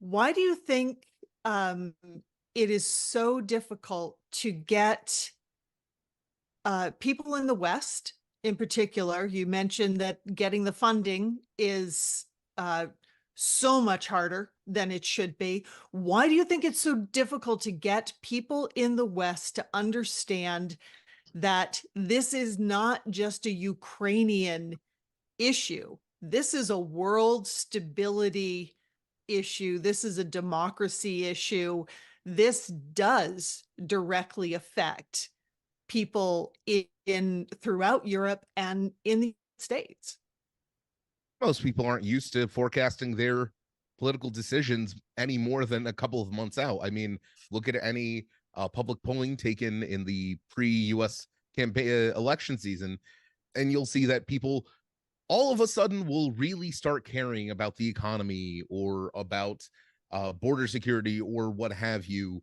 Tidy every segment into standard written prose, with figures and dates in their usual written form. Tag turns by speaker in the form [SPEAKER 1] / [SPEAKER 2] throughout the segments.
[SPEAKER 1] Why do you think um, it is so difficult to get people in the West, in particular? You mentioned that getting the funding is uh, so much harder than it should be. Why do you think it's so difficult to get people in the West to understand that this is not just a Ukrainian issue? This is a world stability issue. This is a democracy issue. This does directly affect people in throughout Europe and in the States.
[SPEAKER 2] Most people aren't used to forecasting their political decisions any more than a couple of months out. I mean, look at any public polling taken in the pre-U.S. campaign election season, and you'll see that people all of a sudden will really start caring about the economy or about border security or what have you,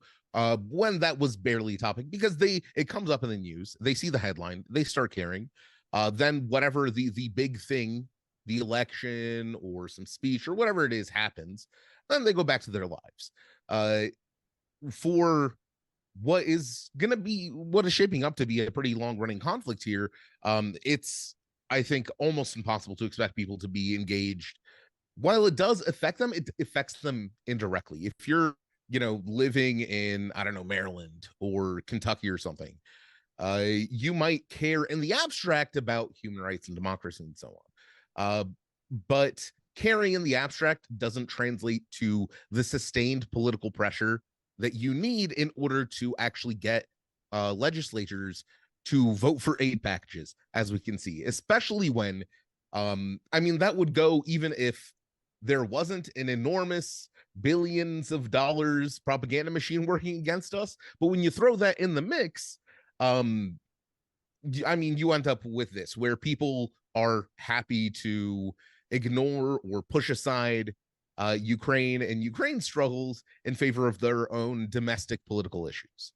[SPEAKER 2] when that was barely a topic, because it comes up in the news, they see the headline, they start caring. Then whatever the big thing, the election or some speech or whatever it is happens, then they go back to their lives. For what is shaping up to be a pretty long running conflict here, it's, I think, almost impossible to expect people to be engaged. While it does affect them, it affects them indirectly. If you're, living in, I don't know, Maryland or Kentucky or something, you might care in the abstract about human rights and democracy and so on. But caring in the abstract doesn't translate to the sustained political pressure that you need in order to actually get legislators to vote for aid packages, as we can see, especially when, I mean, that would go even if there wasn't an enormous billions of dollars propaganda machine working against us. But when you throw that in the mix, I mean, you end up with this where people are happy to ignore or push aside Ukraine and Ukraine's struggles in favor of their own domestic political issues.